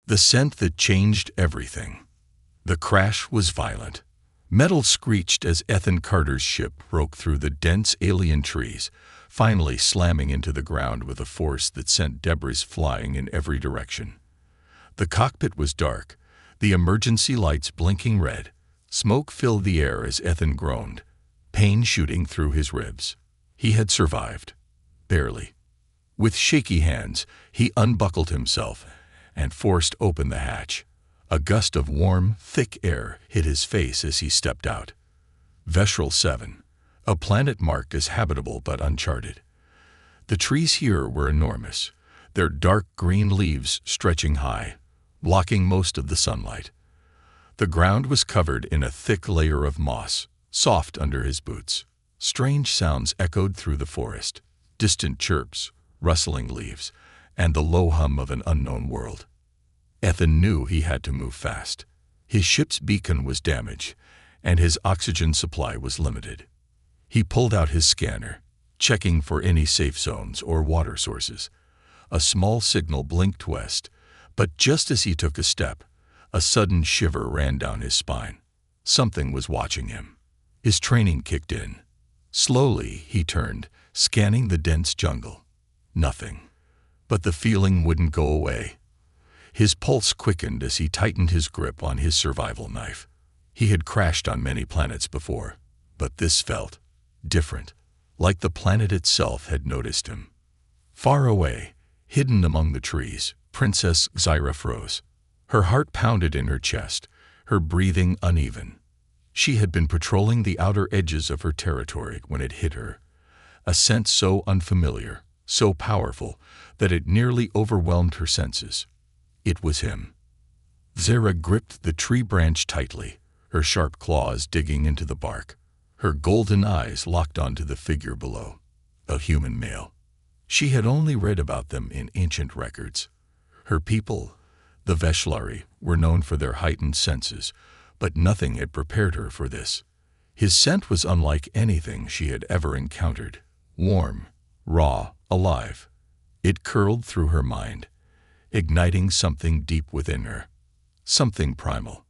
The scent that changed everything. The crash was violent. Metal screeched as Ethan Carter's ship broke through the dense alien trees, finally slamming into the ground with a force that sent debris flying in every direction. The cockpit was dark, the emergency lights blinking red. Smoke filled the air as Ethan groaned, pain shooting through his ribs. He had survived. Barely. With shaky hands, he unbuckled himself and forced open the hatch. A gust of warm, thick air hit his face as he stepped out. Veshral 7, a planet marked as habitable but uncharted. The trees here were enormous, their dark green leaves stretching high, blocking most of the sunlight. The ground was covered in a thick layer of moss, soft under his boots. Strange sounds echoed through the forest, distant chirps, rustling leaves, and the low hum of an unknown world. Ethan knew he had to move fast. His ship's beacon was damaged, and his oxygen supply was limited. He pulled out his scanner, checking for any safe zones or water sources. A small signal blinked west, but just as he took a step, a sudden shiver ran down his spine. Something was watching him. His training kicked in. Slowly, he turned, scanning the dense jungle. Nothing. But the feeling wouldn't go away. His pulse quickened as he tightened his grip on his survival knife. He had crashed on many planets before, but this felt different, like the planet itself had noticed him. Far away, hidden among the trees, Princess Zyra froze. Her heart pounded in her chest, her breathing uneven. She had been patrolling the outer edges of her territory when it hit her. A scent so unfamiliar, so powerful, that it nearly overwhelmed her senses. It was him. Zyra gripped the tree branch tightly, her sharp claws digging into the bark. Her golden eyes locked onto the figure below, a human male. She had only read about them in ancient records. Her people, the Veshlari, were known for their heightened senses, but nothing had prepared her for this. His scent was unlike anything she had ever encountered. Warm, raw, alive. It curled through her mind, igniting something deep within her. Something primal.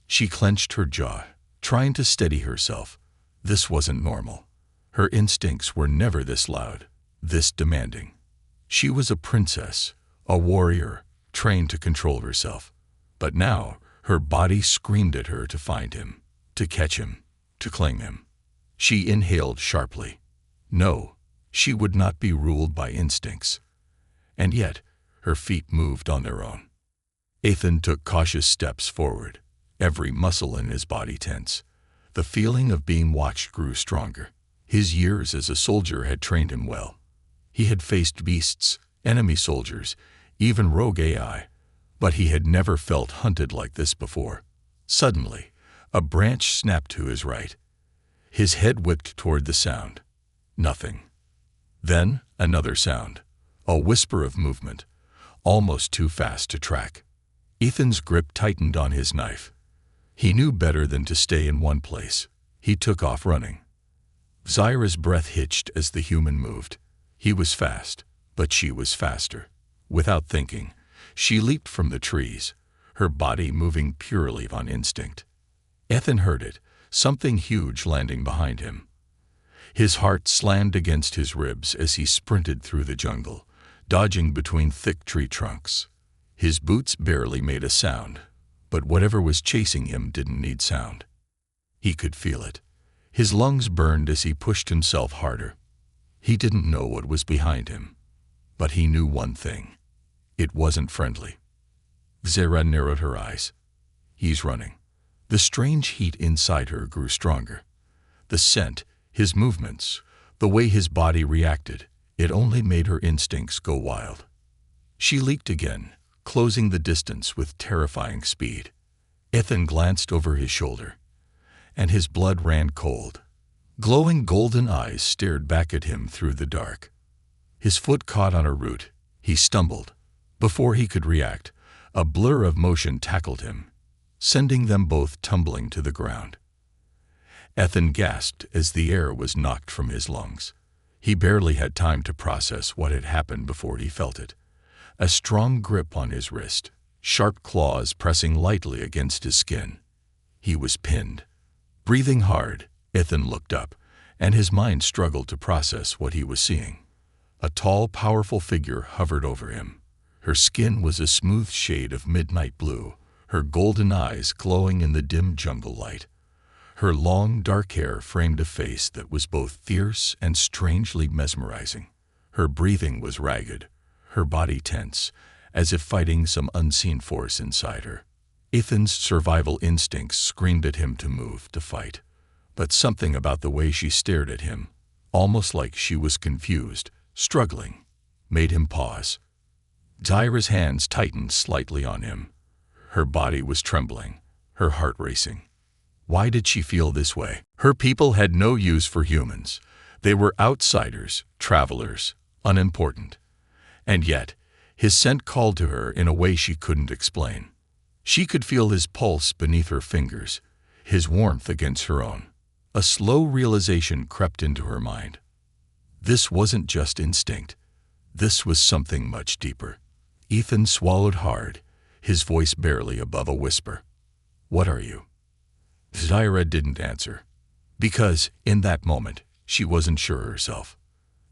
She clenched her jaw, trying to steady herself. This wasn't normal. Her instincts were never this loud, this demanding. She was a princess, a warrior, trained to control herself. But now, her body screamed at her to find him, to catch him, to claim him. She inhaled sharply. No, she would not be ruled by instincts. And yet, her feet moved on their own. Ethan took cautious steps forward, every muscle in his body tense. The feeling of being watched grew stronger. His years as a soldier had trained him well. He had faced beasts, enemy soldiers, even rogue AI, but he had never felt hunted like this before. Suddenly, a branch snapped to his right. His head whipped toward the sound. Nothing. Then another sound, a whisper of movement, almost too fast to track. Ethan's grip tightened on his knife. He knew better than to stay in one place. He took off running. Zyra's breath hitched as the human moved. He was fast, but she was faster. Without thinking, she leaped from the trees, her body moving purely on instinct. Ethan heard it, something huge landing behind him. His heart slammed against his ribs as he sprinted through the jungle, dodging between thick tree trunks. His boots barely made a sound, but whatever was chasing him didn't need sound. He could feel it. His lungs burned as he pushed himself harder. He didn't know what was behind him, but he knew one thing. It wasn't friendly. Zyra narrowed her eyes. He's running. The strange heat inside her grew stronger. The scent, his movements, the way his body reacted, it only made her instincts go wild. She leaped again, closing the distance with terrifying speed. Ethan glanced over his shoulder, and his blood ran cold. Glowing golden eyes stared back at him through the dark. His foot caught on a root. He stumbled. Before he could react, a blur of motion tackled him, sending them both tumbling to the ground. Ethan gasped as the air was knocked from his lungs. He barely had time to process what had happened before he felt it. A strong grip on his wrist, sharp claws pressing lightly against his skin. He was pinned. Breathing hard, Ethan looked up, and his mind struggled to process what he was seeing. A tall, powerful figure hovered over him. Her skin was a smooth shade of midnight blue, her golden eyes glowing in the dim jungle light. Her long, dark hair framed a face that was both fierce and strangely mesmerizing. Her breathing was ragged, her body tense, as if fighting some unseen force inside her. Ethan's survival instincts screamed at him to move, to fight. But something about the way she stared at him, almost like she was confused, struggling, made him pause. Zyra's hands tightened slightly on him. Her body was trembling, her heart racing. Why did she feel this way? Her people had no use for humans. They were outsiders, travelers, unimportant. And yet, his scent called to her in a way she couldn't explain. She could feel his pulse beneath her fingers, his warmth against her own. A slow realization crept into her mind. This wasn't just instinct. This was something much deeper. Ethan swallowed hard, his voice barely above a whisper. "What are you?" Zyra didn't answer, because, in that moment, she wasn't sure herself.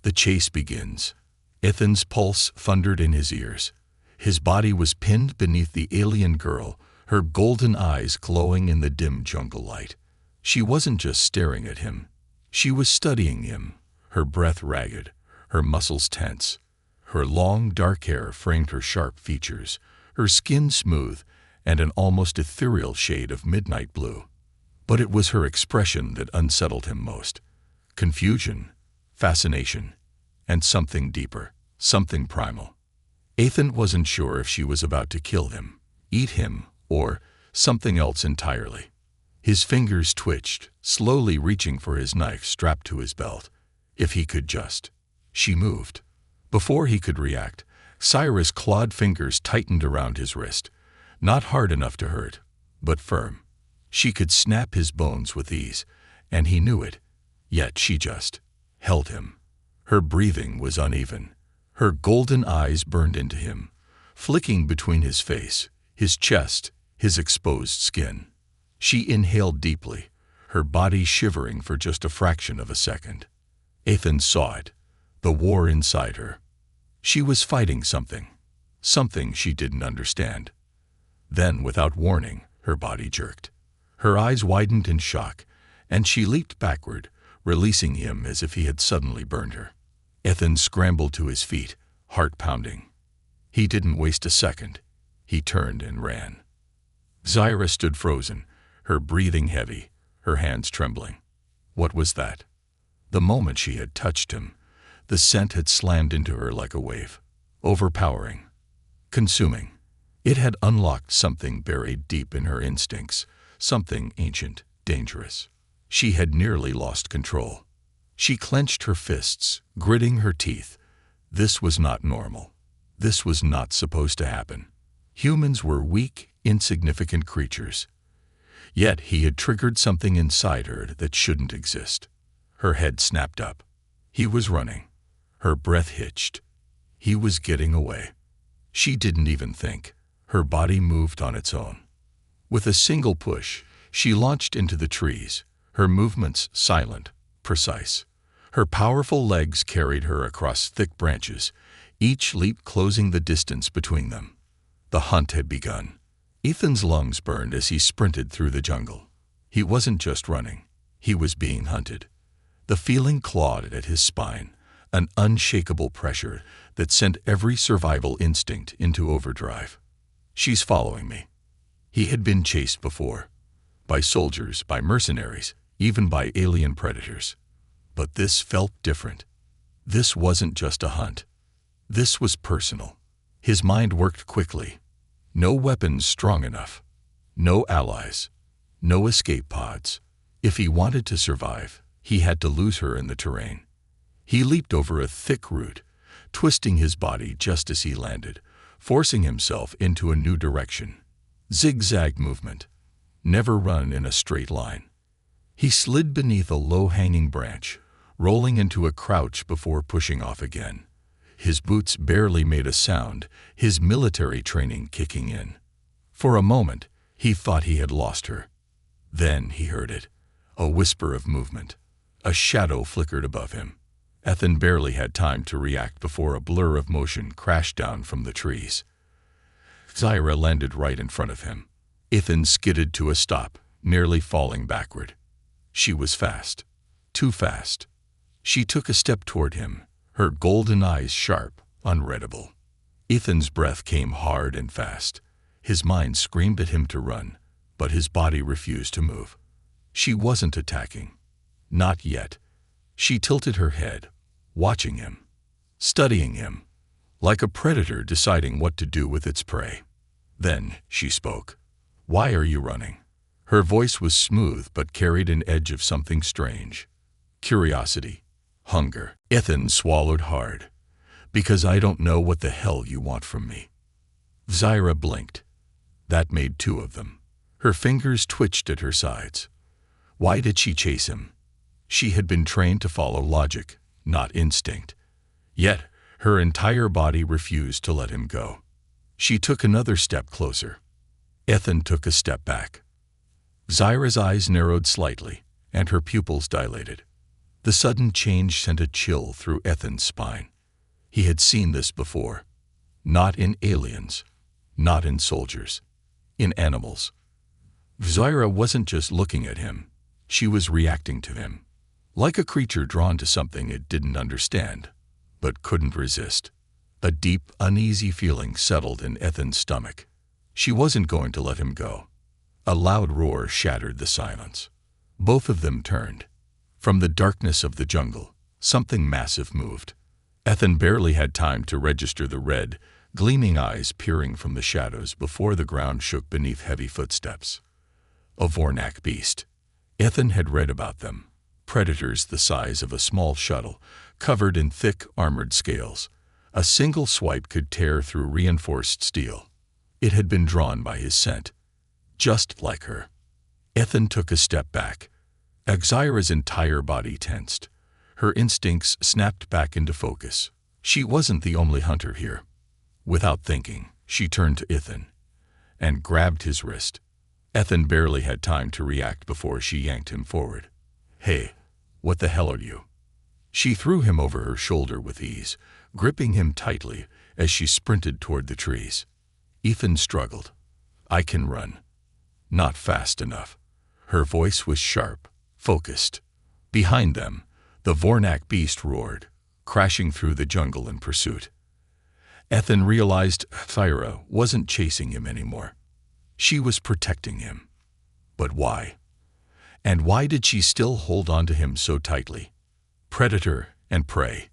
The chase begins. Ethan's pulse thundered in his ears. His body was pinned beneath the alien girl, her golden eyes glowing in the dim jungle light. She wasn't just staring at him. She was studying him, her breath ragged, her muscles tense. Her long, dark hair framed her sharp features, her skin smooth and an almost ethereal shade of midnight blue. But it was her expression that unsettled him most. Confusion, fascination, and something deeper, something primal. Ethan wasn't sure if she was about to kill him, eat him, or something else entirely. His fingers twitched, slowly reaching for his knife strapped to his belt. If he could just. She moved. Before he could react, Zyra's clawed fingers tightened around his wrist. Not hard enough to hurt, but firm. She could snap his bones with ease, and he knew it. Yet she just held him. Her breathing was uneven. Her golden eyes burned into him, flicking between his face, his chest, his exposed skin. She inhaled deeply, her body shivering for just a fraction of a second. Ethan saw it, the war inside her. She was fighting something she didn't understand. Then, without warning, her body jerked. Her eyes widened in shock, and she leaped backward, releasing him as if he had suddenly burned her. Ethan scrambled to his feet, heart pounding. He didn't waste a second. He turned and ran. Zyra stood frozen, her breathing heavy, her hands trembling. What was that? The moment she had touched him, the scent had slammed into her like a wave, overpowering, consuming. It had unlocked something buried deep in her instincts, something ancient, dangerous. She had nearly lost control. She clenched her fists, gritting her teeth. This was not normal. This was not supposed to happen. Humans were weak, insignificant creatures. Yet he had triggered something inside her that shouldn't exist. Her head snapped up. He was running. Her breath hitched. He was getting away. She didn't even think. Her body moved on its own. With a single push, she launched into the trees, her movements silent, precise. Her powerful legs carried her across thick branches, each leap closing the distance between them. The hunt had begun. Ethan's lungs burned as he sprinted through the jungle. He wasn't just running. He was being hunted. The feeling clawed at his spine, an unshakable pressure that sent every survival instinct into overdrive. She's following me. He had been chased before. By soldiers, by mercenaries, even by alien predators. But this felt different. This wasn't just a hunt. This was personal. His mind worked quickly. No weapons strong enough. No allies. No escape pods. If he wanted to survive, he had to lose her in the terrain. He leaped over a thick root, twisting his body just as he landed, forcing himself into a new direction. Zigzag movement. Never run in a straight line. He slid beneath a low-hanging branch, rolling into a crouch before pushing off again. His boots barely made a sound, his military training kicking in. For a moment, he thought he had lost her. Then he heard it, a whisper of movement. A shadow flickered above him. Ethan barely had time to react before a blur of motion crashed down from the trees. Zyra landed right in front of him. Ethan skidded to a stop, nearly falling backward. She was fast. Too fast. She took a step toward him, her golden eyes sharp, unreadable. Ethan's breath came hard and fast. His mind screamed at him to run, but his body refused to move. She wasn't attacking. Not yet. She tilted her head, watching him, studying him, like a predator deciding what to do with its prey. Then she spoke. "Why are you running?" Her voice was smooth but carried an edge of something strange. Curiosity. Hunger. Ethan swallowed hard. "Because I don't know what the hell you want from me." Zyra blinked. That made two of them. Her fingers twitched at her sides. Why did she chase him? She had been trained to follow logic, not instinct. Yet, her entire body refused to let him go. She took another step closer. Ethan took a step back. Zyra's eyes narrowed slightly, and her pupils dilated. The sudden change sent a chill through Ethan's spine. He had seen this before. Not in aliens, not in soldiers, in animals. Zyra wasn't just looking at him. She was reacting to him. Like a creature drawn to something it didn't understand, but couldn't resist. A deep, uneasy feeling settled in Ethan's stomach. She wasn't going to let him go. A loud roar shattered the silence. Both of them turned. From the darkness of the jungle, something massive moved. Ethan barely had time to register the red, gleaming eyes peering from the shadows before the ground shook beneath heavy footsteps. A Vornak beast. Ethan had read about them. Predators the size of a small shuttle, covered in thick, armored scales. A single swipe could tear through reinforced steel. It had been drawn by his scent. Just like her. Ethan took a step back. Zyra's entire body tensed. Her instincts snapped back into focus. She wasn't the only hunter here. Without thinking, she turned to Ethan and grabbed his wrist. Ethan barely had time to react before she yanked him forward. "Hey, what the hell are you?" She threw him over her shoulder with ease, gripping him tightly as she sprinted toward the trees. Ethan struggled. "I can run." Not fast enough. Her voice was sharp, focused. Behind them, the Vornak beast roared, crashing through the jungle in pursuit. Ethan realized Zyra wasn't chasing him anymore. She was protecting him. But why? And why did she still hold on to him so tightly? Predator and prey,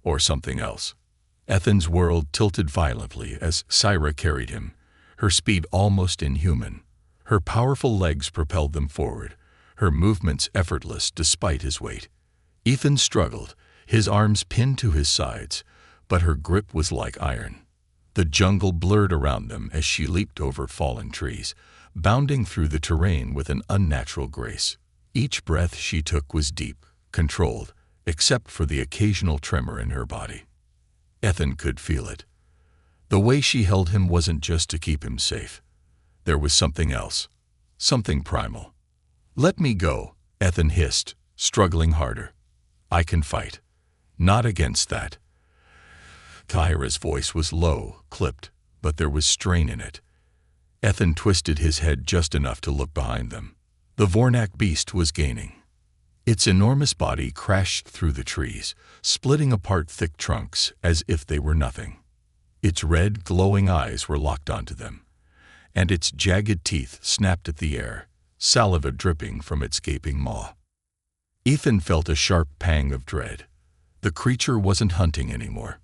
or something else. Ethan's world tilted violently as Zyra carried him, her speed almost inhuman. Her powerful legs propelled them forward, her movements effortless despite his weight. Ethan struggled, his arms pinned to his sides, but her grip was like iron. The jungle blurred around them as she leaped over fallen trees, bounding through the terrain with an unnatural grace. Each breath she took was deep, controlled, except for the occasional tremor in her body. Ethan could feel it. The way she held him wasn't just to keep him safe. There was something else, something primal. "Let me go," Ethan hissed, struggling harder. "I can fight. Not against that." Zyra's voice was low, clipped, but there was strain in it. Ethan twisted his head just enough to look behind them. The Vornak beast was gaining. Its enormous body crashed through the trees, splitting apart thick trunks as if they were nothing. Its red, glowing eyes were locked onto them, and its jagged teeth snapped at the air, saliva dripping from its gaping maw. Ethan felt a sharp pang of dread. The creature wasn't hunting anymore.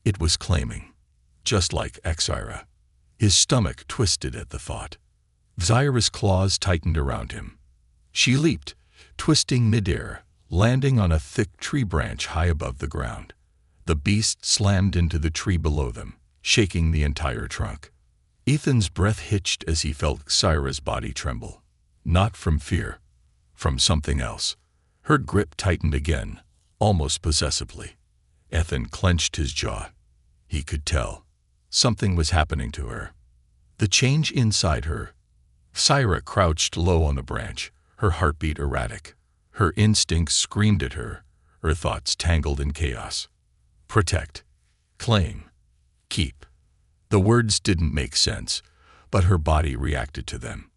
It was claiming, just like Zyra. His stomach twisted at the thought. Zyra's claws tightened around him. She leaped, twisting midair, landing on a thick tree branch high above the ground. The beast slammed into the tree below them, shaking the entire trunk. Ethan's breath hitched as he felt Zyra's body tremble. Not from fear, from something else. Her grip tightened again, almost possessively. Ethan clenched his jaw. He could tell. Something was happening to her. The change inside her. Syra crouched low on the branch, her heartbeat erratic. Her instincts screamed at her, her thoughts tangled in chaos. Protect. Claim. Keep. The words didn't make sense, but her body reacted to them.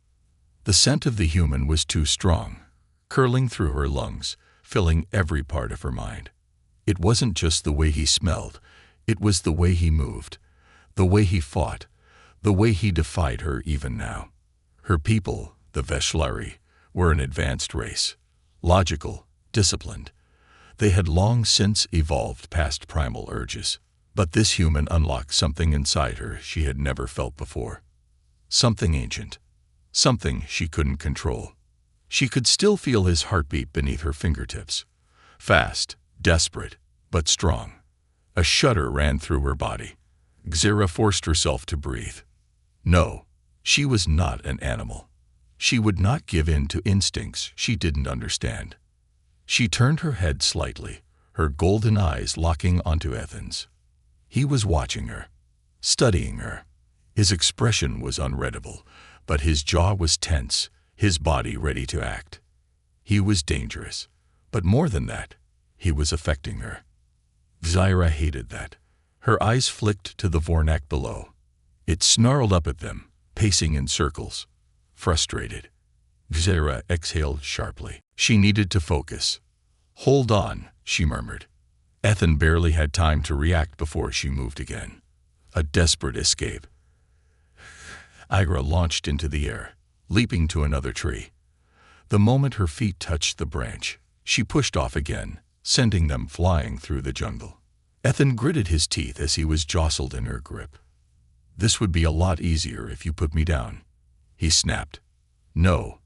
The scent of the human was too strong, curling through her lungs, filling every part of her mind. It wasn't just the way he smelled, it was the way he moved, the way he fought, the way he defied her even now. Her people, the Veshlari, were an advanced race, logical, disciplined. They had long since evolved past primal urges. But this human unlocked something inside her she had never felt before. Something ancient. Something she couldn't control. She could still feel his heartbeat beneath her fingertips. Fast, desperate, but strong. A shudder ran through her body. Xira forced herself to breathe. No, she was not an animal. She would not give in to instincts she didn't understand. She turned her head slightly, her golden eyes locking onto Ethan's. He was watching her, studying her. His expression was unreadable, but his jaw was tense, his body ready to act. He was dangerous, but more than that, he was affecting her. Xira hated that. Her eyes flicked to the Vornak below. It snarled up at them, pacing in circles. Frustrated, Xira exhaled sharply. She needed to focus. "Hold on," she murmured. Ethan barely had time to react before she moved again. A desperate escape. Igra launched into the air, leaping to another tree. The moment her feet touched the branch, she pushed off again, sending them flying through the jungle. Ethan gritted his teeth as he was jostled in her grip. "This would be a lot easier if you put me down," he snapped. "No."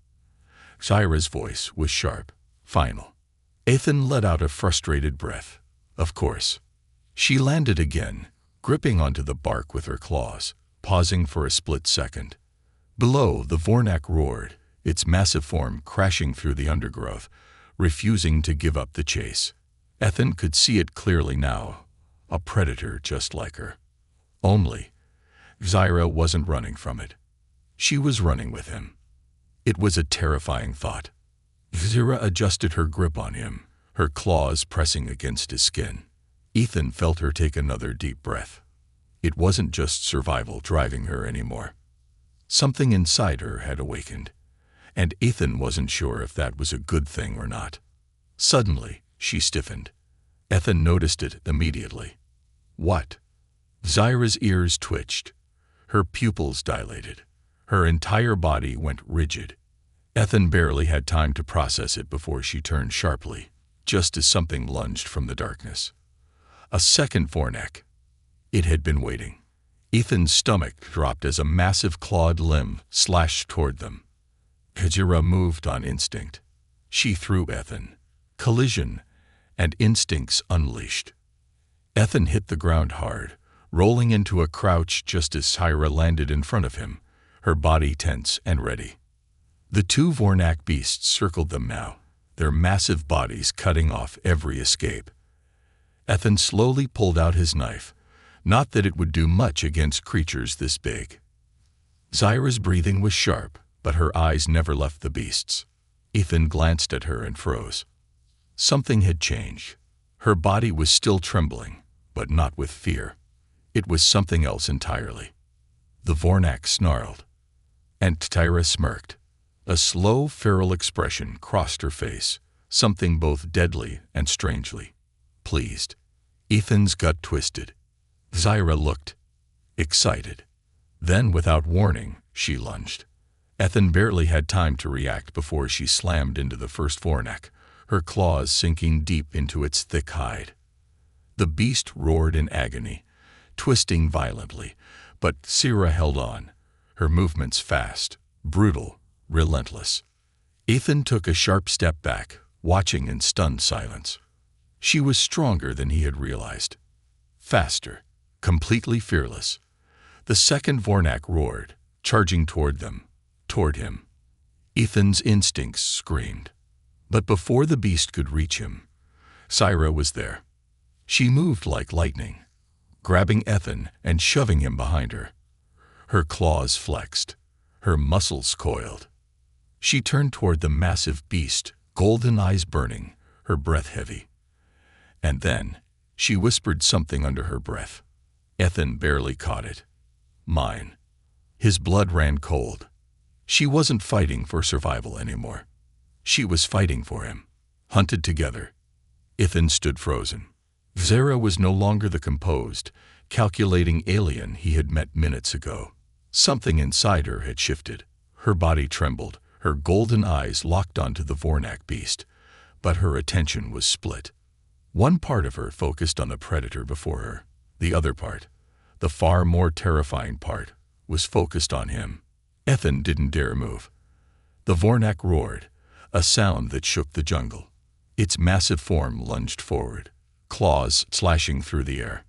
Xira's voice was sharp, final. Ethan let out a frustrated breath. Of course. She landed again, gripping onto the bark with her claws, pausing for a split second. Below, the Vornak roared, its massive form crashing through the undergrowth, refusing to give up the chase. Ethan could see it clearly now, a predator just like her. Only, Xira wasn't running from it. She was running with him. It was a terrifying thought. Xira adjusted her grip on him, her claws pressing against his skin. Ethan felt her take another deep breath. It wasn't just survival driving her anymore. Something inside her had awakened, and Ethan wasn't sure if that was a good thing or not. Suddenly, she stiffened. Ethan noticed it immediately. What? Xira's ears twitched. Her pupils dilated. Her entire body went rigid. Ethan barely had time to process it before she turned sharply, just as something lunged from the darkness. A second Vornak. It had been waiting. Ethan's stomach dropped as a massive clawed limb slashed toward them. Xira moved on instinct. She threw Ethan. Collision, and instincts unleashed. Ethan hit the ground hard, rolling into a crouch just as Xira landed in front of him, her body tense and ready. The two Vornak beasts circled them now, their massive bodies cutting off every escape. Ethan slowly pulled out his knife, not that it would do much against creatures this big. Xira's breathing was sharp, but her eyes never left the beasts. Ethan glanced at her and froze. Something had changed. Her body was still trembling, but not with fear. It was something else entirely. The Vornak snarled, and Tyra smirked. A slow, feral expression crossed her face, something both deadly and strangely pleased. Ethan's gut twisted. Xira looked excited. Then, without warning, she lunged. Ethan barely had time to react before she slammed into the first Vornak, her claws sinking deep into its thick hide. The beast roared in agony, twisting violently, but Xira held on, her movements fast, brutal, relentless. Ethan took a sharp step back, watching in stunned silence. She was stronger than he had realized. Faster, completely fearless. The second Vornak roared, charging toward them, toward him. Ethan's instincts screamed. But before the beast could reach him, Xira was there. She moved like lightning, grabbing Ethan and shoving him behind her. Her claws flexed, her muscles coiled. She turned toward the massive beast, golden eyes burning, her breath heavy. And then, she whispered something under her breath. Ethan barely caught it. Mine. His blood ran cold. She wasn't fighting for survival anymore. She was fighting for him. Hunted together. Ethan stood frozen. Zara was no longer the composed, calculating alien he had met minutes ago. Something inside her had shifted. Her body trembled, her golden eyes locked onto the Vornak beast, but her attention was split. One part of her focused on the predator before her. The other part, the far more terrifying part, was focused on him. Ethan didn't dare move. The Vornak roared, a sound that shook the jungle. Its massive form lunged forward, claws slashing through the air.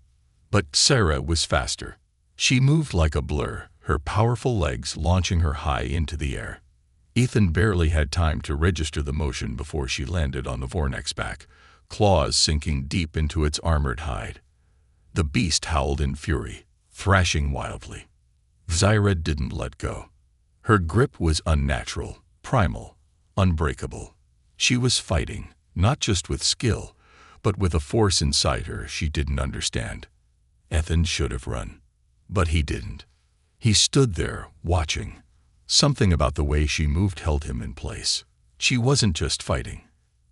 But Sarah was faster. She moved like a blur, her powerful legs launching her high into the air. Ethan barely had time to register the motion before she landed on the Vornak's back, claws sinking deep into its armored hide. The beast howled in fury, thrashing wildly. Zyra didn't let go. Her grip was unnatural, primal, unbreakable. She was fighting, not just with skill, but with a force inside her she didn't understand. Ethan should have run, but he didn't. He stood there, watching. Something about the way she moved held him in place. She wasn't just fighting.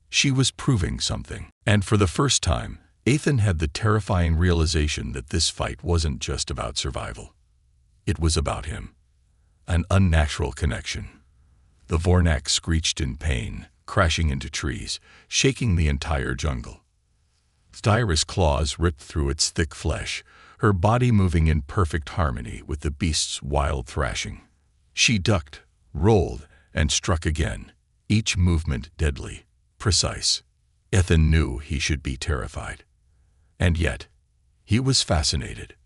She was proving something. And for the first time, Ethan had the terrifying realization that this fight wasn't just about survival. It was about him. An unnatural connection. The Vornak screeched in pain, crashing into trees, shaking the entire jungle. Zyra's claws ripped through its thick flesh, her body moving in perfect harmony with the beast's wild thrashing. She ducked, rolled, and struck again, each movement deadly, precise. Ethan knew he should be terrified. And yet, he was fascinated.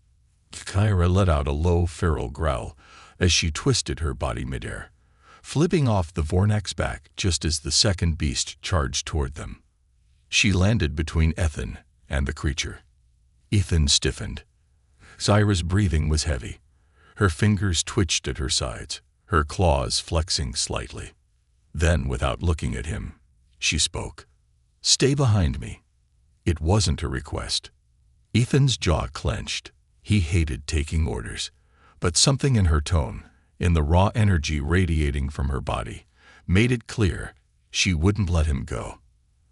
Zyra let out a low, feral growl as she twisted her body midair, flipping off the Vornak's back just as the second beast charged toward them. She landed between Ethan and the creature. Ethan stiffened. Zyra's breathing was heavy. Her fingers twitched at her sides, her claws flexing slightly. Then, without looking at him, she spoke. "Stay behind me." It wasn't a request. Ethan's jaw clenched. He hated taking orders, but something in her tone, in the raw energy radiating from her body, made it clear she wouldn't let him go.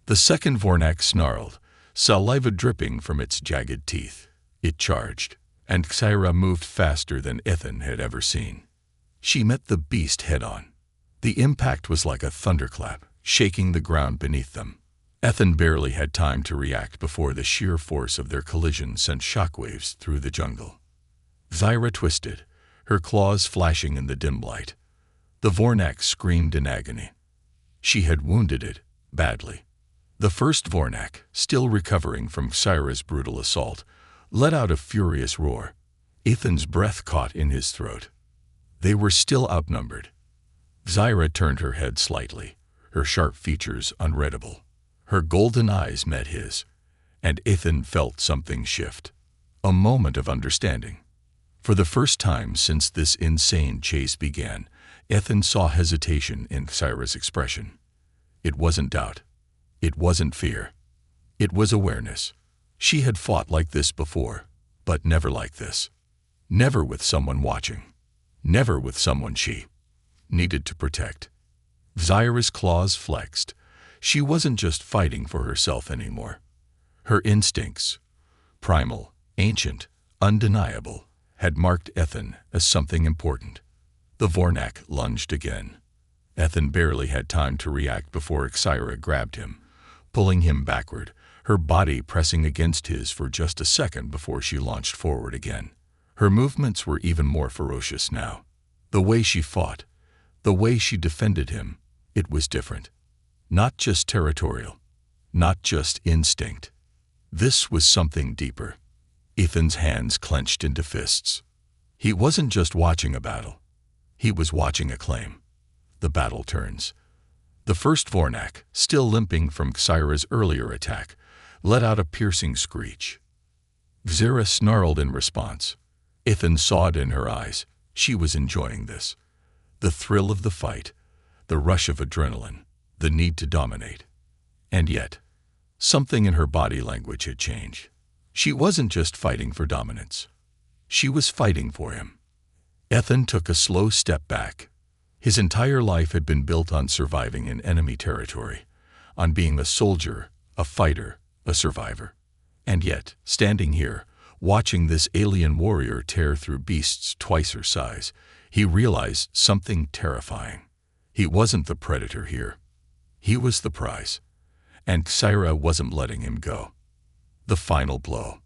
The second Vornak snarled, saliva dripping from its jagged teeth. It charged, and Zyra moved faster than Ethan had ever seen. She met the beast head-on. The impact was like a thunderclap, shaking the ground beneath them. Ethan barely had time to react before the sheer force of their collision sent shockwaves through the jungle. Zyra twisted, her claws flashing in the dim light. The Vornak screamed in agony. She had wounded it, badly. The first Vornak, still recovering from Zyra's brutal assault, let out a furious roar. Ethan's breath caught in his throat. They were still outnumbered. Zyra turned her head slightly, her sharp features unreadable. Her golden eyes met his, and Ethan felt something shift. A moment of understanding. For the first time since this insane chase began, Ethan saw hesitation in Zyra's expression. It wasn't doubt. It wasn't fear. It was awareness. She had fought like this before, but never like this. Never with someone watching. Never with someone she needed to protect. Zyra's claws flexed. She wasn't just fighting for herself anymore. Her instincts, primal, ancient, undeniable, had marked Ethan as something important. The Vornak lunged again. Ethan barely had time to react before Zyra grabbed him, pulling him backward, her body pressing against his for just a second before she launched forward again. Her movements were even more ferocious now. The way she fought, the way she defended him, it was different. Not just territorial, not just instinct. This was something deeper. Ethan's hands clenched into fists. He wasn't just watching a battle. He was watching a claim. The battle turns. The first Vornak, still limping from Zyra's earlier attack, let out a piercing screech. Zyra snarled in response. Ethan saw it in her eyes. She was enjoying this. The thrill of the fight, the rush of adrenaline, the need to dominate. And yet, something in her body language had changed. She wasn't just fighting for dominance. She was fighting for him. Ethan took a slow step back. His entire life had been built on surviving in enemy territory, on being a soldier, a fighter, a survivor. And yet, standing here, watching this alien warrior tear through beasts twice her size, he realized something terrifying. He wasn't the predator here. He was the prize. And Xayra wasn't letting him go. The final blow.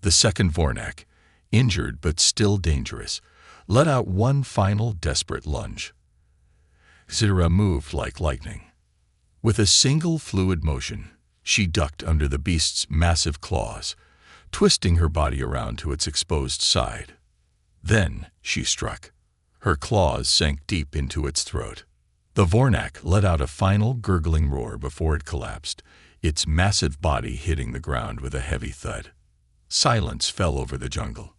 The second Vornak, injured but still dangerous, let out one final desperate lunge. Xayra moved like lightning. With a single fluid motion, she ducked under the beast's massive claws, twisting her body around to its exposed side. Then she struck. Her claws sank deep into its throat. The Vornak let out a final gurgling roar before it collapsed, its massive body hitting the ground with a heavy thud. Silence fell over the jungle.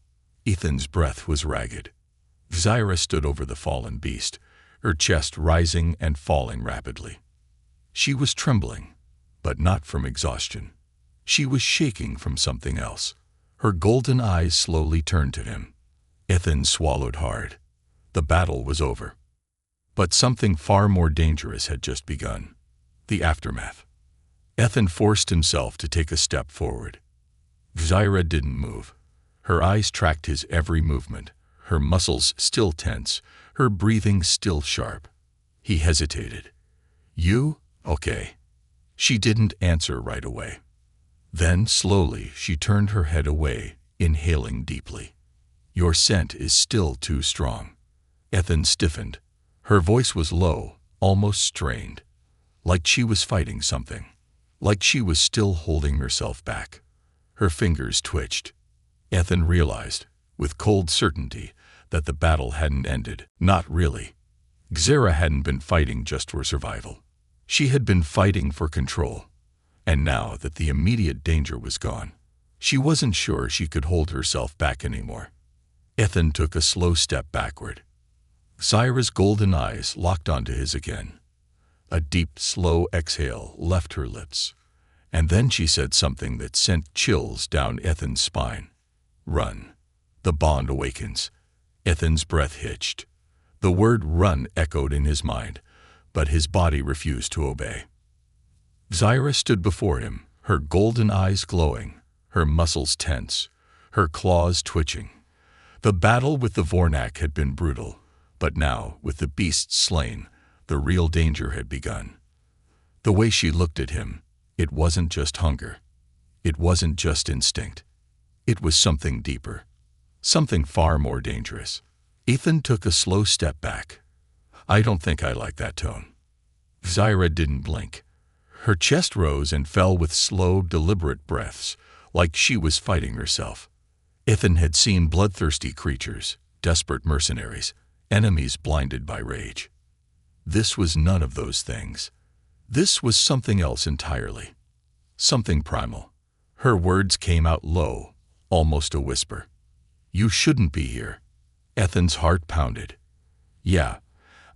Ethan's breath was ragged. Xayra stood over the fallen beast, her chest rising and falling rapidly. She was trembling, but not from exhaustion. She was shaking from something else. Her golden eyes slowly turned to him. Ethan swallowed hard. The battle was over. But something far more dangerous had just begun. The aftermath. Ethan forced himself to take a step forward. Xayra didn't move. Her eyes tracked his every movement, her muscles still tense, her breathing still sharp. He hesitated. "You? Okay." She didn't answer right away. Then, slowly, she turned her head away, inhaling deeply. "Your scent is still too strong." Ethan stiffened. Her voice was low, almost strained, like she was fighting something, like she was still holding herself back. Her fingers twitched. Ethan realized, with cold certainty, that the battle hadn't ended. Not really. Xayra hadn't been fighting just for survival. She had been fighting for control. And now that the immediate danger was gone, she wasn't sure she could hold herself back anymore. Ethan took a slow step backward. Xayra's golden eyes locked onto his again. A deep, slow exhale left her lips. And then she said something that sent chills down Ethan's spine. "Run. The bond awakens." Ethan's breath hitched. The word run echoed in his mind, but his body refused to obey. Xayra stood before him, her golden eyes glowing, her muscles tense, her claws twitching. The battle with the Vornak had been brutal, but now, with the beast slain, the real danger had begun. The way she looked at him, it wasn't just hunger. It wasn't just instinct. It was something deeper, something far more dangerous. Ethan took a slow step back. "I don't think I like that tone." Xayra didn't blink. Her chest rose and fell with slow, deliberate breaths, like she was fighting herself. Ethan had seen bloodthirsty creatures, desperate mercenaries, enemies blinded by rage. This was none of those things. This was something else entirely. Something primal. Her words came out low, almost a whisper. "You shouldn't be here." Ethan's heart pounded. "Yeah,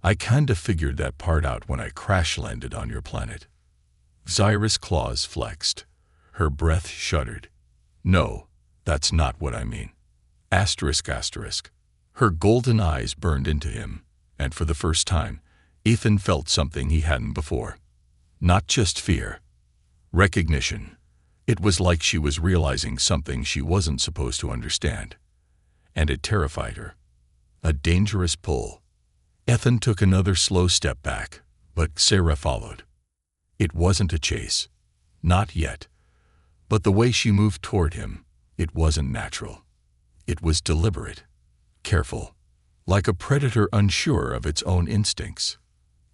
I kinda figured that part out when I crash-landed on your planet." Xayra's claws flexed. Her breath shuddered. "No, that's not what I mean." Asterisk, asterisk. Her golden eyes burned into him, and for the first time, Ethan felt something he hadn't before. Not just fear. Recognition. It was like she was realizing something she wasn't supposed to understand. And it terrified her. A dangerous pull. Ethan took another slow step back, but Xayra followed. It wasn't a chase. Not yet. But the way she moved toward him, it wasn't natural. It was deliberate. Careful. Like a predator unsure of its own instincts.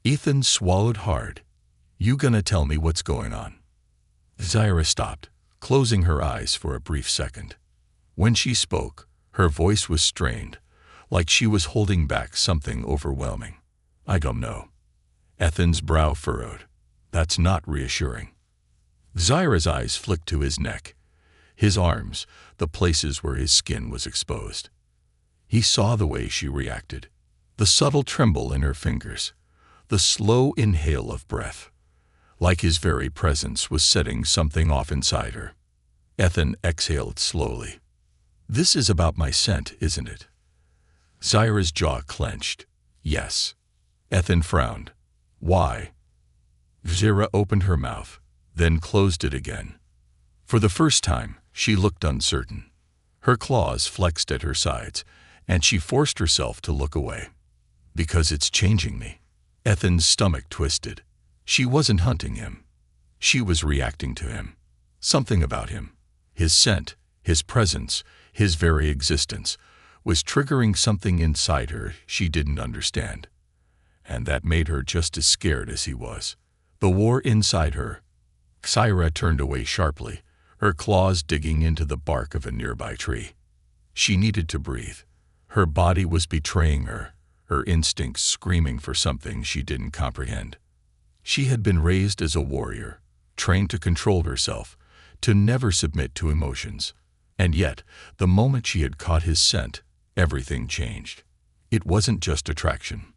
Ethan swallowed hard. "You gonna tell me what's going on?" Xayra stopped, closing her eyes for a brief second. When she spoke, her voice was strained, like she was holding back something overwhelming. "I don't know." Ethan's brow furrowed. "That's not reassuring." Xayra's eyes flicked to his neck, his arms, the places where his skin was exposed. He saw the way she reacted, the subtle tremble in her fingers, the slow inhale of breath, like his very presence was setting something off inside her. Ethan exhaled slowly. "This is about my scent, isn't it?" Zyra's jaw clenched. "Yes." Ethan frowned. "Why?" Zyra opened her mouth, then closed it again. For the first time, she looked uncertain. Her claws flexed at her sides, and she forced herself to look away. "Because it's changing me." Ethan's stomach twisted. She wasn't hunting him. She was reacting to him. Something about him, his scent, his presence, his very existence, was triggering something inside her she didn't understand. And that made her just as scared as he was. The war inside her. Zyra turned away sharply, her claws digging into the bark of a nearby tree. She needed to breathe. Her body was betraying her, her instincts screaming for something she didn't comprehend. She had been raised as a warrior, trained to control herself, to never submit to emotions. And yet, the moment she had caught his scent, everything changed. It wasn't just attraction.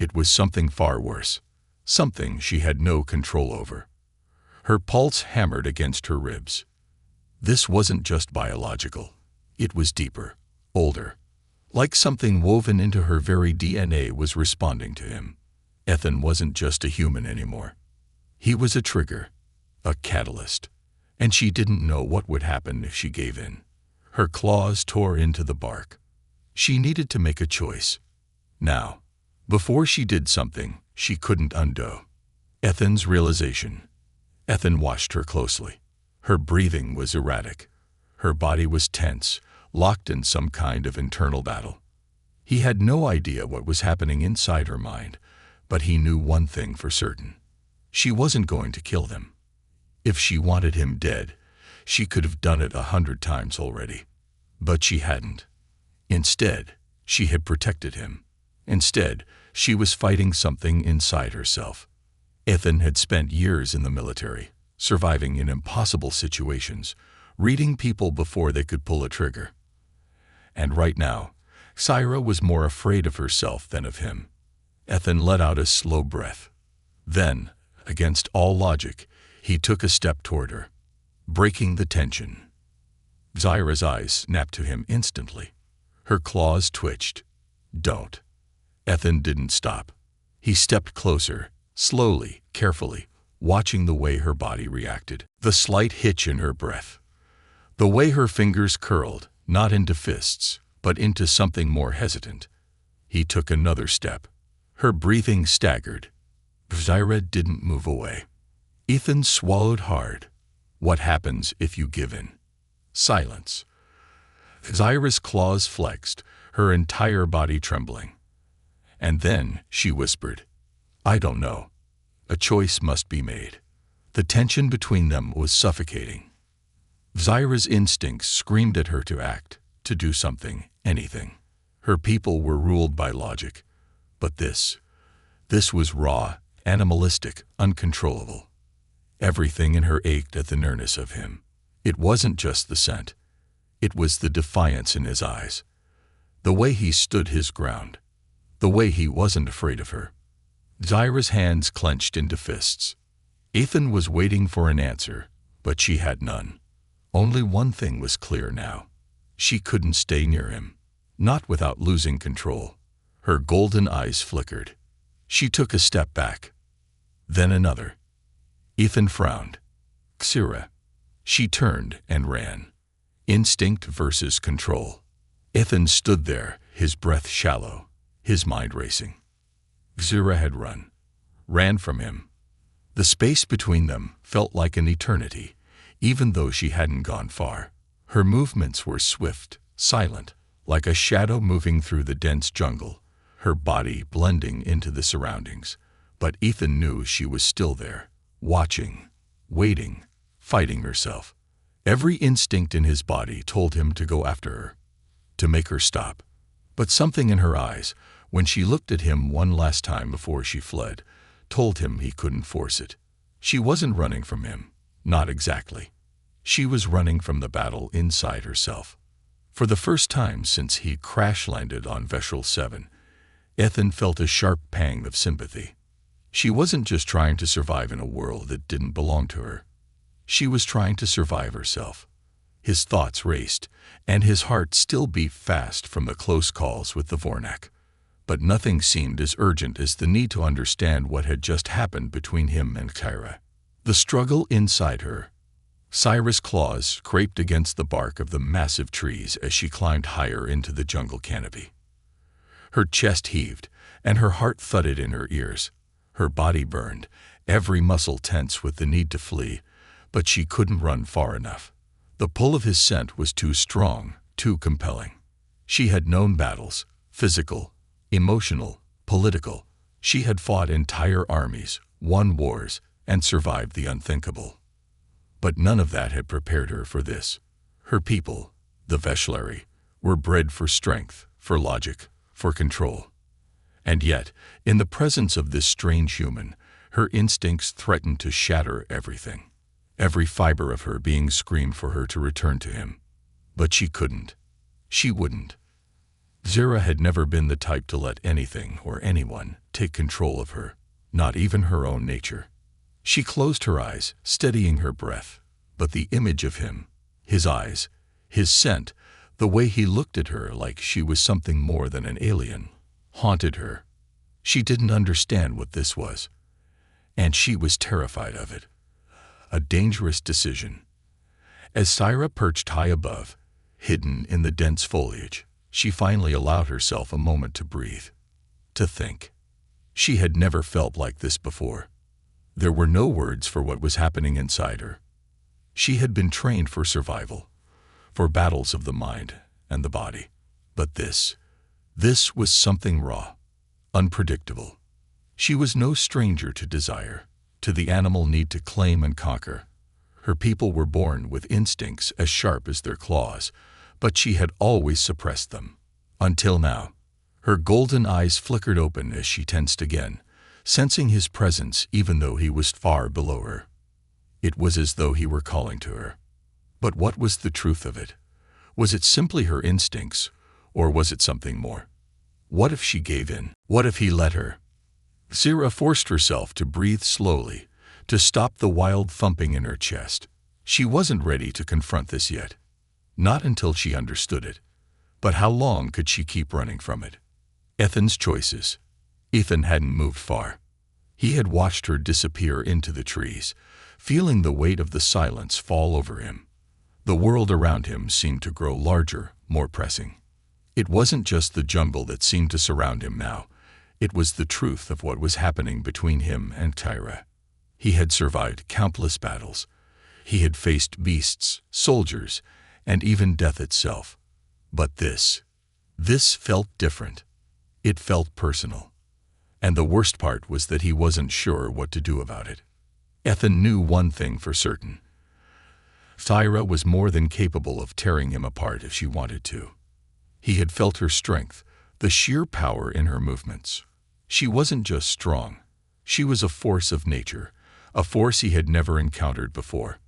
It was something far worse, something she had no control over. Her pulse hammered against her ribs. This wasn't just biological. It was deeper, older. Like something woven into her very DNA was responding to him. Ethan wasn't just a human anymore. He was a trigger, a catalyst, and she didn't know what would happen if she gave in. Her claws tore into the bark. She needed to make a choice. Now, before she did something she couldn't undo. Ethan's realization. Ethan watched her closely. Her breathing was erratic. Her body was tense, locked in some kind of internal battle. He had no idea what was happening inside her mind, but he knew one thing for certain. She wasn't going to kill him. If she wanted him dead, she could have done it 100 times already. But she hadn't. Instead, she had protected him. Instead, she was fighting something inside herself. Ethan had spent years in the military, surviving in impossible situations, reading people before they could pull a trigger. And right now, Zyra was more afraid of herself than of him. Ethan let out a slow breath. Then, against all logic, he took a step toward her, breaking the tension. Zyra's eyes snapped to him instantly. Her claws twitched. "Don't." Ethan didn't stop. He stepped closer, slowly, carefully, watching the way her body reacted, the slight hitch in her breath, the way her fingers curled, not into fists, but into something more hesitant. He took another step. Her breathing staggered. Zyra didn't move away. Ethan swallowed hard. What happens if you give in? Silence. Zyra's claws flexed, her entire body trembling. And then she whispered, "I don't know. A choice must be made." The tension between them was suffocating. Zyra's instincts screamed at her to act, to do something, anything. Her people were ruled by logic. But this was raw, animalistic, uncontrollable. Everything in her ached at the nearness of him. It wasn't just the scent. It was the defiance in his eyes. The way he stood his ground. The way he wasn't afraid of her. Zyra's hands clenched into fists. Ethan was waiting for an answer, but she had none. Only one thing was clear now. She couldn't stay near him. Not without losing control. Her golden eyes flickered. She took a step back. Then another. Ethan frowned. "Zyra." She turned and ran. Instinct versus control. Ethan stood there, his breath shallow, his mind racing. Zyra had run. Ran from him. The space between them felt like an eternity, even though she hadn't gone far. Her movements were swift, silent, like a shadow moving through the dense jungle, her body blending into the surroundings. But Ethan knew she was still there, watching, waiting, fighting herself. Every instinct in his body told him to go after her, to make her stop. But something in her eyes, when she looked at him one last time before she fled, told him he couldn't force it. She wasn't running from him, not exactly. She was running from the battle inside herself. For the first time since he crash-landed on Vessel 7, Ethan felt a sharp pang of sympathy. She wasn't just trying to survive in a world that didn't belong to her. She was trying to survive herself. His thoughts raced, and his heart still beat fast from the close calls with the Vornak. But nothing seemed as urgent as the need to understand what had just happened between him and Kyra. The struggle inside her. Syra's claws scraped against the bark of the massive trees as she climbed higher into the jungle canopy. Her chest heaved, and her heart thudded in her ears. Her body burned, every muscle tense with the need to flee, but she couldn't run far enough. The pull of his scent was too strong, too compelling. She had known battles, physical, emotional, political. She had fought entire armies, won wars, and survived the unthinkable. But none of that had prepared her for this. Her people, the Veshlari, were bred for strength, for logic, for control. And yet, in the presence of this strange human, her instincts threatened to shatter everything. Every fiber of her being screamed for her to return to him. But she couldn't. She wouldn't. Zira had never been the type to let anything or anyone take control of her, not even her own nature. She closed her eyes, steadying her breath, but the image of him, his eyes, his scent, the way he looked at her like she was something more than an alien, haunted her. She didn't understand what this was, and she was terrified of it. A dangerous decision. As Syra perched high above, hidden in the dense foliage, she finally allowed herself a moment to breathe, to think. She had never felt like this before. There were no words for what was happening inside her. She had been trained for survival, for battles of the mind and the body. But this was something raw, unpredictable. She was no stranger to desire, to the animal need to claim and conquer. Her people were born with instincts as sharp as their claws, but she had always suppressed them. Until now. Her golden eyes flickered open as she tensed again, sensing his presence even though he was far below her. It was as though he were calling to her. But what was the truth of it? Was it simply her instincts, or was it something more? What if she gave in? What if he let her? Zira forced herself to breathe slowly, to stop the wild thumping in her chest. She wasn't ready to confront this yet. Not until she understood it. But how long could she keep running from it? Ethan's choices. Ethan hadn't moved far. He had watched her disappear into the trees, feeling the weight of the silence fall over him. The world around him seemed to grow larger, more pressing. It wasn't just the jungle that seemed to surround him now. It was the truth of what was happening between him and Kyra. He had survived countless battles. He had faced beasts, soldiers, and even death itself. But this felt different. It felt personal. And the worst part was that he wasn't sure what to do about it. Ethan knew one thing for certain. Syra was more than capable of tearing him apart if she wanted to. He had felt her strength, the sheer power in her movements. She wasn't just strong. She was a force of nature, a force he had never encountered before.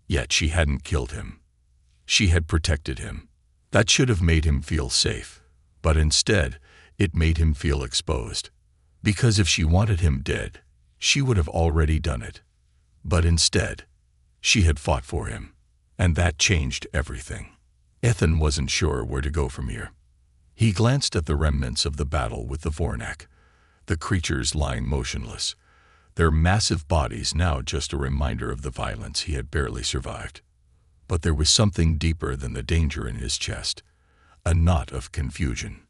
Yet she hadn't killed him. She had protected him. That should have made him feel safe. But instead, it made him feel exposed. Because if she wanted him dead, she would have already done it. But instead, she had fought for him. And that changed everything. Ethan wasn't sure where to go from here. He glanced at the remnants of the battle with the Vornak, the creatures lying motionless, their massive bodies now just a reminder of the violence he had barely survived. But there was something deeper than the danger in his chest, a knot of confusion.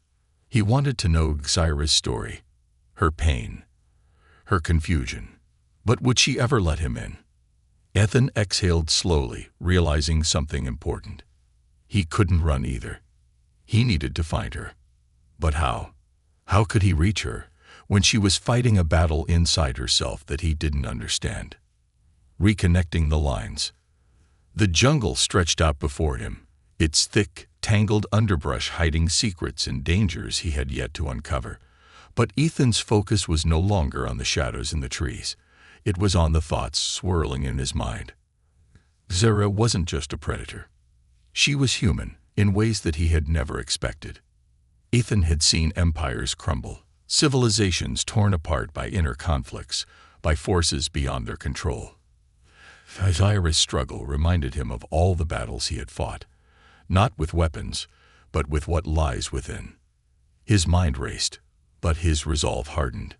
He wanted to know Xyra's story, her pain, her confusion. But would she ever let him in? Ethan exhaled slowly, realizing something important. He couldn't run either. He needed to find her. But how? How could he reach her when she was fighting a battle inside herself that he didn't understand? Reconnecting the lines. The jungle stretched out before him, its thick, tangled underbrush hiding secrets and dangers he had yet to uncover. But Ethan's focus was no longer on the shadows in the trees. It was on the thoughts swirling in his mind. Zira wasn't just a predator. She was human, in ways that he had never expected. Ethan had seen empires crumble, civilizations torn apart by inner conflicts, by forces beyond their control. Zaira's struggle reminded him of all the battles he had fought, not with weapons, but with what lies within. His mind raced, but his resolve hardened.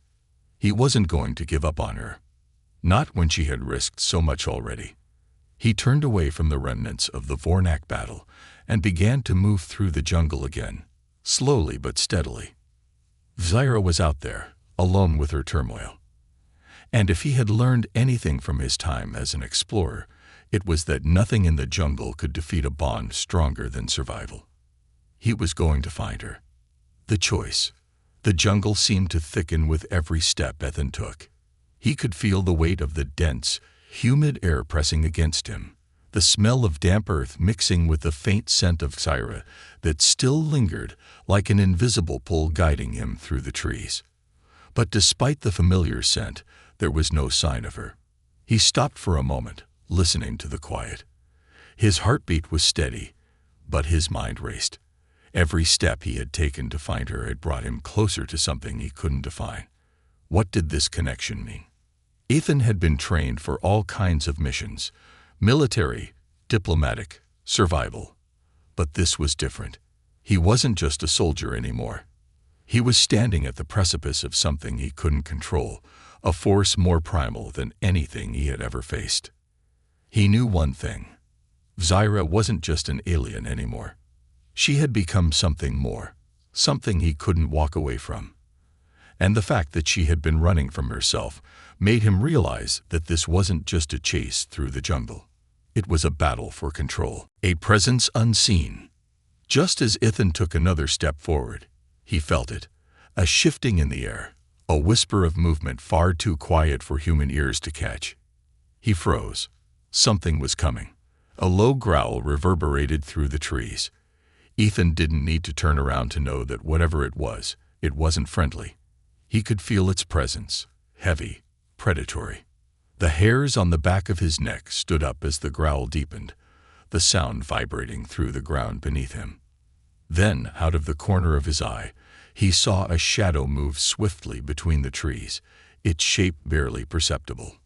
He wasn't going to give up on her, not when she had risked so much already. He turned away from the remnants of the Vornak battle and began to move through the jungle again, slowly but steadily. Zaira was out there, alone with her turmoil. And if he had learned anything from his time as an explorer, it was that nothing in the jungle could defeat a bond stronger than survival. He was going to find her. The choice. The jungle seemed to thicken with every step Ethan took. He could feel the weight of the dense, humid air pressing against him, the smell of damp earth mixing with the faint scent of Zaira that still lingered like an invisible pull guiding him through the trees. But despite the familiar scent, there was no sign of her. He stopped for a moment, listening to the quiet. His heartbeat was steady, but his mind raced. Every step he had taken to find her had brought him closer to something he couldn't define. What did this connection mean? Ethan had been trained for all kinds of missions: military, diplomatic, survival. But this was different. He wasn't just a soldier anymore. He was standing at the precipice of something he couldn't control, a force more primal than anything he had ever faced. He knew one thing. Zaira wasn't just an alien anymore. She had become something more, something he couldn't walk away from. And the fact that she had been running from herself made him realize that this wasn't just a chase through the jungle. It was a battle for control, a presence unseen. Just as Ethan took another step forward, he felt it, a shifting in the air, a whisper of movement far too quiet for human ears to catch. He froze. Something was coming. A low growl reverberated through the trees. Ethan didn't need to turn around to know that whatever it wasn't friendly. He could feel its presence, heavy, predatory. The hairs on the back of his neck stood up as the growl deepened, the sound vibrating through the ground beneath him. Then, out of the corner of his eye, he saw a shadow move swiftly between the trees, its shape barely perceptible.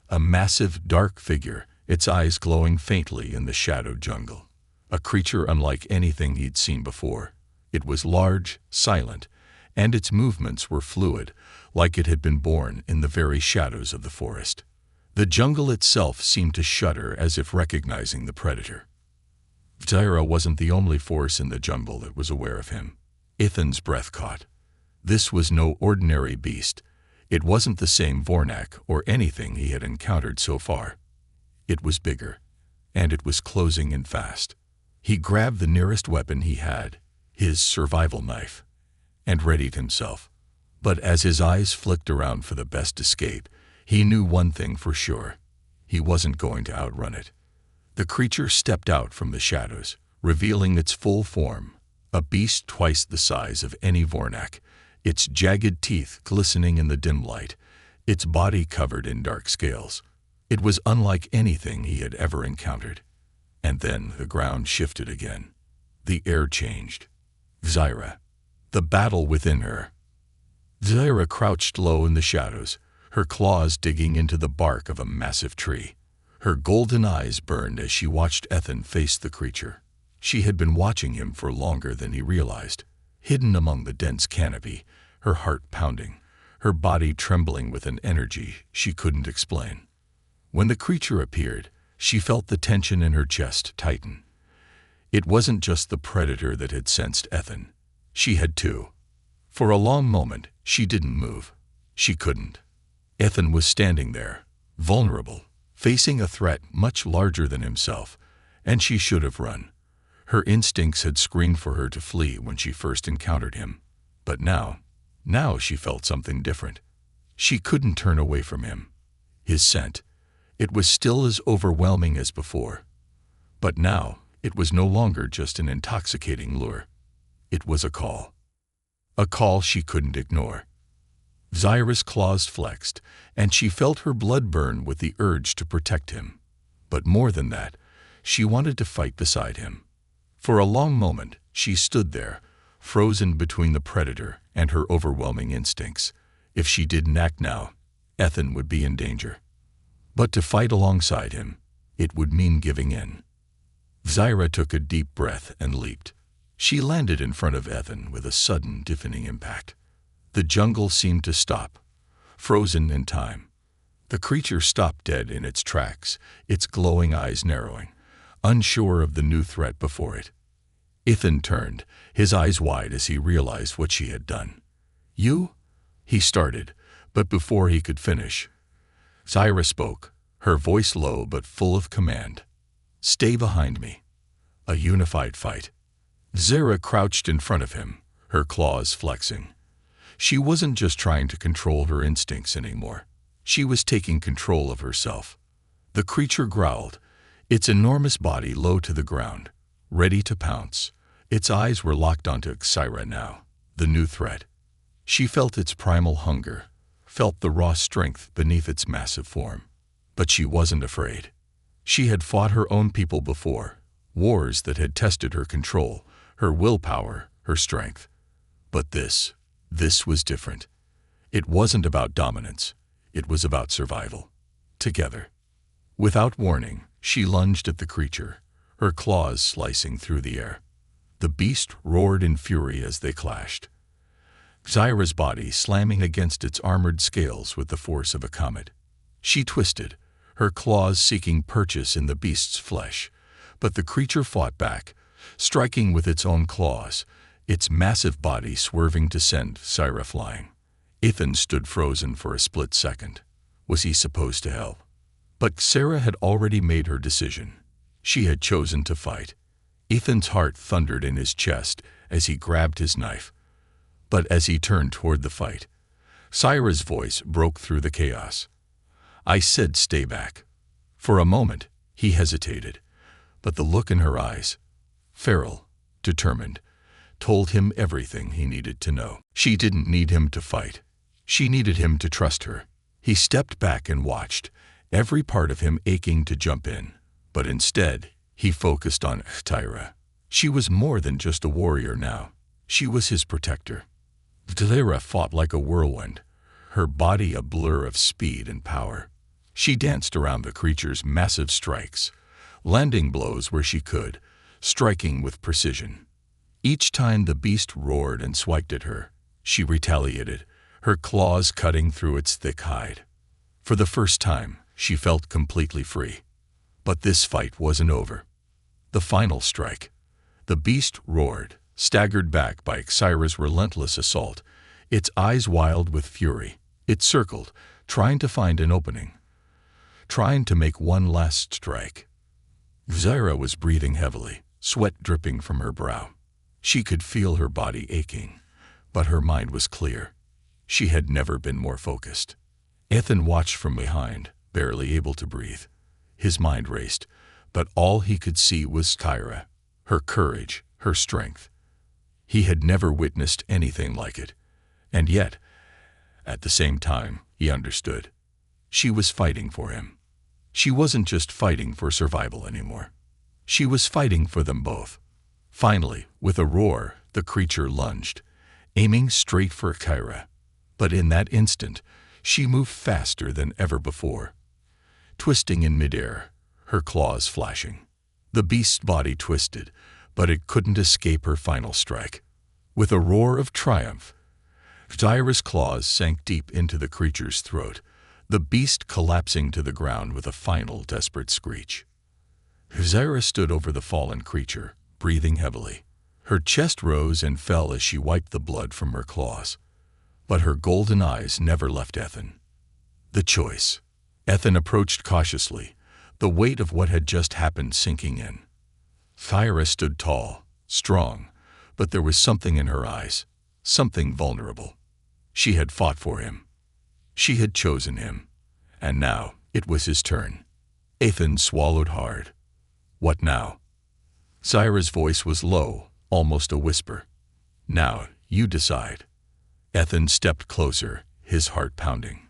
A massive, dark figure, its eyes glowing faintly in the shadowed jungle. A creature unlike anything he'd seen before. It was large, silent, and its movements were fluid, like it had been born in the very shadows of the forest. The jungle itself seemed to shudder as if recognizing the predator. Zaira wasn't the only force in the jungle that was aware of him. Ethan's breath caught. This was no ordinary beast. It wasn't the same Vornak or anything he had encountered so far. It was bigger, and it was closing in fast. He grabbed the nearest weapon he had, his survival knife, and readied himself. But as his eyes flicked around for the best escape, he knew one thing for sure. He wasn't going to outrun it. The creature stepped out from the shadows, revealing its full form, a beast twice the size of any Vornak, its jagged teeth glistening in the dim light, its body covered in dark scales. It was unlike anything he had ever encountered. And then the ground shifted again. The air changed. Zaira. The battle within her. Zaira crouched low in the shadows, her claws digging into the bark of a massive tree. Her golden eyes burned as she watched Ethan face the creature. She had been watching him for longer than he realized, hidden among the dense canopy, her heart pounding, her body trembling with an energy she couldn't explain. When the creature appeared, she felt the tension in her chest tighten. It wasn't just the predator that had sensed Ethan. She had too. For a long moment, she didn't move. She couldn't. Ethan was standing there, vulnerable, facing a threat much larger than himself, and she should have run. Her instincts had screamed for her to flee when she first encountered him. But now she felt something different. She couldn't turn away from him. His scent, it was still as overwhelming as before. But now, it was no longer just an intoxicating lure. It was a call. A call she couldn't ignore. Zaira's claws flexed, and she felt her blood burn with the urge to protect him. But more than that, she wanted to fight beside him. For a long moment, she stood there, frozen between the predator and her overwhelming instincts. If she didn't act now, Ethan would be in danger. But to fight alongside him, it would mean giving in. Zyra took a deep breath and leaped. She landed in front of Ethan with a sudden, deafening impact. The jungle seemed to stop, frozen in time. The creature stopped dead in its tracks, its glowing eyes narrowing, unsure of the new threat before it. Ethan turned, his eyes wide as he realized what she had done. "You?" he started, but before he could finish, Zyra spoke, her voice low but full of command. "Stay behind me." A unified fight. Zyra crouched in front of him, her claws flexing. She wasn't just trying to control her instincts anymore. She was taking control of herself. The creature growled, its enormous body low to the ground, ready to pounce. Its eyes were locked onto Zyra now, the new threat. She felt its primal hunger, felt the raw strength beneath its massive form. But she wasn't afraid. She had fought her own people before, wars that had tested her control, her willpower, her strength. But this was different. It wasn't about dominance. It was about survival. Together. Without warning, she lunged at the creature, her claws slicing through the air. The beast roared in fury as they clashed. Zyra's body slamming against its armored scales with the force of a comet. She twisted, her claws seeking purchase in the beast's flesh, but the creature fought back, striking with its own claws, its massive body swerving to send Zyra flying. Ethan stood frozen for a split second. Was he supposed to help? But Sarah had already made her decision. She had chosen to fight. Ethan's heart thundered in his chest as he grabbed his knife. But as he turned toward the fight, Zyra's voice broke through the chaos. "I said stay back." For a moment, he hesitated, but the look in her eyes, feral, determined, told him everything he needed to know. She didn't need him to fight. She needed him to trust her. He stepped back and watched, every part of him aching to jump in. But instead, he focused on Zyra. She was more than just a warrior now. She was his protector. Zyra fought like a whirlwind, her body a blur of speed and power. She danced around the creature's massive strikes, landing blows where she could, striking with precision. Each time the beast roared and swiped at her, she retaliated, her claws cutting through its thick hide. For the first time, she felt completely free. But this fight wasn't over. The final strike. The beast roared, staggered back by Zyra's relentless assault, its eyes wild with fury. It circled, trying to find an opening, trying to make one last strike. Zyra was breathing heavily, sweat dripping from her brow. She could feel her body aching, but her mind was clear. She had never been more focused. Ethan watched from behind, barely able to breathe. His mind raced, but all he could see was Zyra, her courage, her strength. He had never witnessed anything like it. And yet, at the same time, he understood. She was fighting for him. She wasn't just fighting for survival anymore. She was fighting for them both. Finally, with a roar, the creature lunged, aiming straight for Zyra. But in that instant, she moved faster than ever before, twisting in midair, her claws flashing. The beast's body twisted, but it couldn't escape her final strike. With a roar of triumph, Zyra's claws sank deep into the creature's throat, the beast collapsing to the ground with a final desperate screech. Zyra stood over the fallen creature, breathing heavily. Her chest rose and fell as she wiped the blood from her claws. But her golden eyes never left Ethan. The choice. Ethan approached cautiously, the weight of what had just happened sinking in. Zyra stood tall, strong, but there was something in her eyes, something vulnerable. She had fought for him. She had chosen him. And now it was his turn. Ethan swallowed hard. What now? Zyra's voice was low, almost a whisper. Now, you decide. Ethan stepped closer, his heart pounding.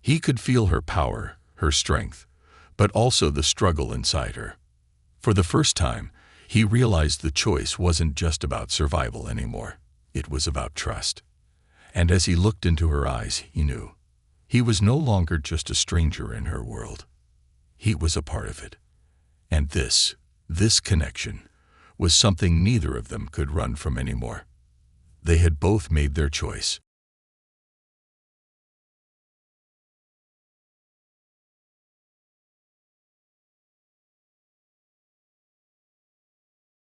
He could feel her power, her strength, but also the struggle inside her. For the first time, He realized the choice wasn't just about survival anymore. It was about trust. And as he looked into her eyes, he knew. He was no longer just a stranger in her world. He was a part of it. And this connection, was something neither of them could run from anymore. They had both made their choice,